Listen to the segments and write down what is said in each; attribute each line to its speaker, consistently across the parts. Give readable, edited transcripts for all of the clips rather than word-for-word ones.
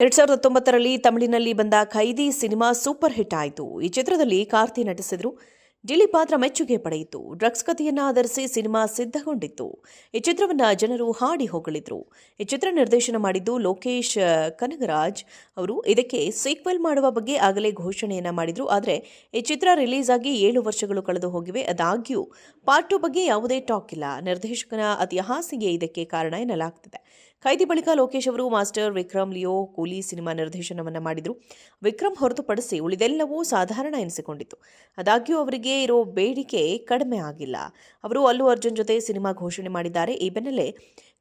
Speaker 1: 2019ರಲ್ಲಿ ತಮಿಳಿನಲ್ಲಿ ಬಂದ ಖೈದಿ cinema super hit ಆಯಿತು. ಈ ಚಿತ್ರದಲ್ಲಿ ಕಾರ್ತಿ ನಟಿಸಿದ್ರು. ಡಿಲಿ ಪಾತ್ರ ಮೆಚ್ಚುಗೆ ಪಡೆಯಿತು. ಡ್ರಗ್ಸ್ ಕಥೆಯನ್ನ ಆಧರಿಸಿ ಸಿನಿಮಾ ಸಿದ್ಧಗೊಂಡಿತ್ತು. ಈ ಚಿತ್ರವನ್ನ ಜನರು ಹಾಡಿ ಹೊಗಳಿದ್ರು. ಈ ಚಿತ್ರ ನಿರ್ದೇಶನ ಮಾಡಿದ್ದು ಲೋಕೇಶ್ ಕನಗರಾಜ್ ಅವರು. ಇದಕ್ಕೆ ಸೀಕ್ವೆಲ್ ಮಾಡುವ ಬಗ್ಗೆ ಆಗಲೇ ಘೋಷಣೆಯನ್ನ ಮಾಡಿದ್ರು. ಆದರೆ ಈ ಚಿತ್ರ ರಿಲೀಸ್ ಆಗಿ 7 ವರ್ಷಗಳು ಕಳೆದು ಹೋಗಿವೆ. ಆದಾಗ್ಯೂ ಪಾರ್ಟ್ 2 ಬಗ್ಗೆ ಯಾವುದೇ ಟಾಕ್ ಇಲ್ಲ. ನಿರ್ದೇಶಕನ ಅತಿಹಾಸಿಗೆ ಇದಕ್ಕೆ ಕಾರಣ ಎನ್ನಲಾಗ್ತಿದೆ. ಖೈದಿ ಬಳಿಕ ಲೋಕೇಶ್ ಅವರು ಮಾಸ್ಟರ್, ವಿಕ್ರಮ್, ಲಿಯೋ, ಕೂಲಿ ಸಿನಿಮಾ ನಿರ್ದೇಶನವನ್ನ ಮಾಡಿದ್ರು. ವಿಕ್ರಮ್ ಹೊರತುಪಡಿಸಿ ಉಳಿದೆಲ್ಲವೂ ಸಾಧಾರಣ ಎನಿಸಿಕೊಂಡಿತು. ಆದಾಗ್ಯೂ ಅವರಿಗೆ ಇರೋ ಬೇಡಿಕೆ ಕಡಿಮೆ ಆಗಿಲ್ಲ. ಅವರು ಅಲ್ಲು ಅರ್ಜುನ್ ಜೊತೆ ಸಿನಿಮಾ ಘೋಷಣೆ ಮಾಡಿದ್ದಾರೆ. ಈ ಬೆನ್ನಲ್ಲೇ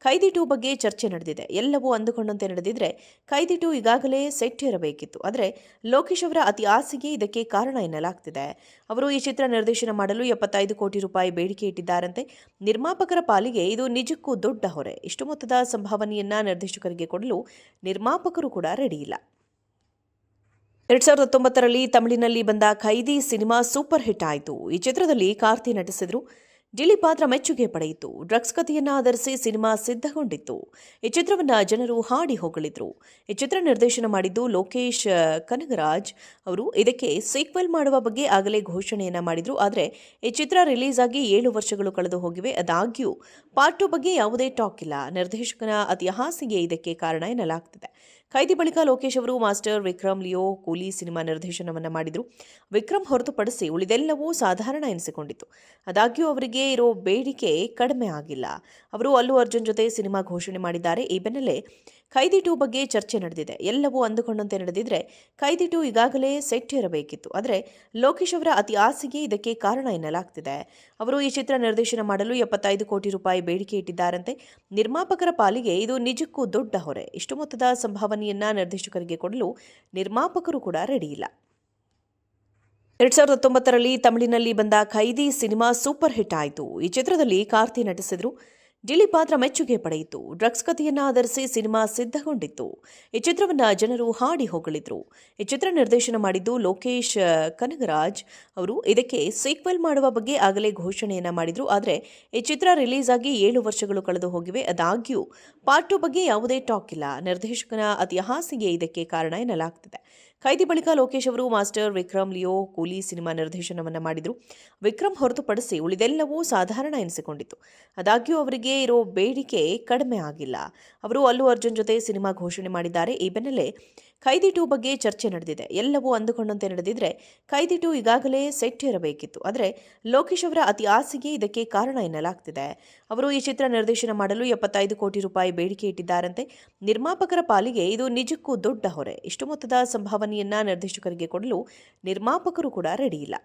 Speaker 1: ಖೈದಿ 2 ಬಗ್ಗೆ ಚರ್ಚೆ ನಡೆದಿದೆ. ಎಲ್ಲವೂ ಅಂದುಕೊಂಡಂತೆ ನಡೆದಿದ್ರೆ ಖೈದಿ 2 ಈಗಾಗಲೇ ಸೆಟ್ ಇರಬೇಕಿತ್ತು. ಆದರೆ ಲೋಕೇಶ್ ಅವರ ಅತಿ ಆಸೆಗೆ ಇದಕ್ಕೆ ಕಾರಣ ಎನ್ನಲಾಗ್ತಿದೆ. ಅವರು ಈ ಚಿತ್ರ ನಿರ್ದೇಶನ ಮಾಡಲು 75 ಕೋಟಿ ರೂಪಾಯಿ ಬೇಡಿಕೆ ಇಟ್ಟಿದ್ದಾರಂತೆ. ನಿರ್ಮಾಪಕರ ಪಾಲಿಗೆ ಇದು ನಿಜಕ್ಕೂ ದೊಡ್ಡ ಹೊರೆ. ಇಷ್ಟು ಮೊತ್ತದ ಸಂಭಾವನೆಯನ್ನ ನಿರ್ದೇಶಕರಿಗೆ ಕೊಡಲು ನಿರ್ಮಾಪಕರು ಕೂಡ ರೆಡಿ ಇಲ್ಲ. 2019ರಲ್ಲಿ ತಮಿಳಿನಲ್ಲಿ ಬಂದ ಖೈದಿ ಸಿನಿಮಾ ಸೂಪರ್ ಹಿಟ್ ಆಯಿತು. ಈ ಚಿತ್ರದಲ್ಲಿ ಕಾರ್ತಿ ನಟಿಸಿದ್ರು. ಡಿಲಿ ಪಾತ್ರ ಮೆಚ್ಚುಗೆ ಪಡೆಯಿತು. ಡ್ರಗ್ಸ್ ಕಥೆಯನ್ನ ಆಧರಿಸಿ ಸಿನಿಮಾ ಸಿದ್ಧಗೊಂಡಿತ್ತು. ಈ ಚಿತ್ರವನ್ನ ಜನರು ಹಾಡಿ ಹೊಗಳಿದ್ರು. ಈ ಚಿತ್ರ ನಿರ್ದೇಶನ ಮಾಡಿದ್ದು ಲೋಕೇಶ್ ಕನಗರಾಜ್ ಅವರು. ಇದಕ್ಕೆ ಸೀಕ್ವೆಲ್ ಮಾಡುವ ಬಗ್ಗೆ ಆಗಲೇ ಘೋಷಣೆಯನ್ನ ಮಾಡಿದ್ರು. ಆದರೆ ಈ ಚಿತ್ರ ರಿಲೀಸ್ ಆಗಿ 7 ವರ್ಷಗಳು ಕಳೆದು ಹೋಗಿವೆ. ಆದಾಗ್ಯೂ ಪಾರ್ಟ್ 2 ಬಗ್ಗೆ ಯಾವುದೇ ಟಾಕ್ ಇಲ್ಲ. ನಿರ್ದೇಶಕನ ಅತಿಹಾಸಿಗೆ ಇದಕ್ಕೆ ಕಾರಣ ಎನ್ನಲಾಗ್ತಿದೆ. ಖೈದಿ ಬಳಿಕ ಲೋಕೇಶ್ ಅವರು ಮಾಸ್ಟರ್, ವಿಕ್ರಮ್, ಲಿಯೋ, ಕೂಲಿ ಸಿನಿಮಾ ನಿರ್ದೇಶನವನ್ನ ಮಾಡಿದ್ರು. ವಿಕ್ರಮ್ ಹೊರತುಪಡಿಸಿ ಉಳಿದೆಲ್ಲವೂ ಸಾಧಾರಣ ಎನಿಸಿಕೊಂಡಿತು. ಆದಾಗ್ಯೂ ಅವರಿಗೆ ಇರೋ ಬೇಡಿಕೆ ಕಡಿಮೆ ಆಗಿಲ್ಲ. ಅವರು ಅಲ್ಲು ಅರ್ಜುನ್ ಜೊತೆ ಸಿನಿಮಾ ಘೋಷಣೆ ಮಾಡಿದ್ದಾರೆ. ಈ ಬೆನ್ನಲ್ಲೇ ಖೈದಿ 2 ಬಗ್ಗೆ ಚರ್ಚೆ ನಡೆದಿದೆ. ಎಲ್ಲವೂ ಅಂದುಕೊಂಡಂತೆ ನಡೆದಿದ್ರೆ ಖೈದಿ 2 ಈಗಾಗಲೇ ಸೆಟ್ ಇರಬೇಕಿತ್ತು. ಆದರೆ ಲೋಕೇಶ್ ಅವರ ಅತಿ ಆಸೆಗೆ ಇದಕ್ಕೆ ಕಾರಣ ಎನ್ನಲಾಗ್ತಿದೆ. ಅವರು ಈ ಚಿತ್ರ ನಿರ್ದೇಶನ ಮಾಡಲು 75 ಕೋಟಿ ರೂಪಾಯಿ ಬೇಡಿಕೆ ಇಟ್ಟಿದ್ದಾರಂತೆ. ನಿರ್ಮಾಪಕರ ಪಾಲಿಗೆ ಇದು ನಿಜಕ್ಕೂ ದೊಡ್ಡ ಹೊರೆ. ಇಷ್ಟು ಮೊತ್ತದ ಸಂಭಾವನೆಯನ್ನ ನಿರ್ದೇಶಕರಿಗೆ ಕೊಡಲು ನಿರ್ಮಾಪಕರು ಕೂಡ ರೆಡಿ ಇಲ್ಲ. 2019ರಲ್ಲಿ ತಮಿಳಿನಲ್ಲಿ ಬಂದ ಖೈದಿ ಸಿನಿಮಾ ಸೂಪರ್ ಹಿಟ್ ಆಯಿತು. ಈ ಚಿತ್ರದಲ್ಲಿ ಕಾರ್ತಿ ನಟಿಸಿದ್ರು. ಡಿಲಿ ಪಾತ್ರ ಮೆಚ್ಚುಗೆ ಪಡೆಯಿತು. ಡ್ರಗ್ಸ್ ಕಥೆಯನ್ನ ಆಧರಿಸಿ ಸಿನಿಮಾ ಸಿದ್ಧಗೊಂಡಿತ್ತು. ಈ ಚಿತ್ರವನ್ನ ಜನರು ಹಾಡಿ ಹೊಗಳಿದ್ರು. ಈ ಚಿತ್ರ ನಿರ್ದೇಶನ ಮಾಡಿದ್ದು ಲೋಕೇಶ್ ಕನಗರಾಜ್ ಅವರು. ಇದಕ್ಕೆ ಸೀಕ್ವೆಲ್ ಮಾಡುವ ಬಗ್ಗೆ ಆಗಲೇ ಘೋಷಣೆಯನ್ನ ಮಾಡಿದ್ರು. ಆದರೆ ಈ ಚಿತ್ರ ರಿಲೀಸ್ ಆಗಿ 7 ವರ್ಷಗಳು ಕಳೆದು ಹೋಗಿವೆ. ಆದಾಗ್ಯೂ ಪಾರ್ಟ್ 2 ಬಗ್ಗೆ ಯಾವುದೇ ಟಾಕ್ ಇಲ್ಲ. ನಿರ್ದೇಶಕನ ಅತಿಹಾಸಿಗೆ ಇದಕ್ಕೆ ಕಾರಣ ಎನ್ನಲಾಗ್ತಿದೆ. ಖೈದಿ ಬಳಿಕ ಲೋಕೇಶ್ ಅವರು ಮಾಸ್ಟರ್, ವಿಕ್ರಮ್, ಲಿಯೋ, ಕೂಲಿ ಸಿನಿಮಾ ನಿರ್ದೇಶನವನ್ನ ಮಾಡಿದ್ರು. ವಿಕ್ರಮ್ ಹೊರತುಪಡಿಸಿ ಉಳಿದೆಲ್ಲವೂ ಸಾಧಾರಣ ಎನಿಸಿಕೊಂಡಿತು. ಆದಾಗ್ಯೂ ಅವರಿಗೆ ಇರೋ ಬೇಡಿಕೆ ಕಡಿಮೆ ಆಗಿಲ್ಲ. ಅವರು ಅಲ್ಲು ಅರ್ಜುನ್ ಜೊತೆ ಸಿನಿಮಾ ಘೋಷಣೆ ಮಾಡಿದ್ದಾರೆ. ಈ ಬೆನ್ನಲ್ಲೇ ಖೈದಿ 2 ಬಗ್ಗೆ ಚರ್ಚೆ ನಡೆದಿದೆ. ಎಲ್ಲವೂ ಅಂದುಕೊಂಡಂತೆ ನಡೆದಿದ್ರೆ ಖೈದಿ 2 ಈಗಾಗಲೇ ಸೆಟ್ ಇರಬೇಕಿತ್ತು. ಆದರೆ ಲೋಕೇಶ್ ಅವರ ಅತಿ ಆಸೆಗೆ ಇದಕ್ಕೆ ಕಾರಣ ಎನ್ನಲಾಗ್ತಿದೆ. ಅವರು ಈ ಚಿತ್ರ ನಿರ್ದೇಶನ ಮಾಡಲು 75 ಕೋಟಿ ರೂಪಾಯಿ ಬೇಡಿಕೆ ಇಟ್ಟಿದ್ದಾರಂತೆ. ನಿರ್ಮಾಪಕರ ಪಾಲಿಗೆ ಇದು ನಿಜಕ್ಕೂ ದೊಡ್ಡ ಹೊರೆ. ಇಷ್ಟು ಮೊತ್ತದ ಸಂಭಾವನೆಯನ್ನ ನಿರ್ದೇಶಕರಿಗೆ ಕೊಡಲು ನಿರ್ಮಾಪಕರು ಕೂಡ ರೆಡಿ ಇಲ್ಲ.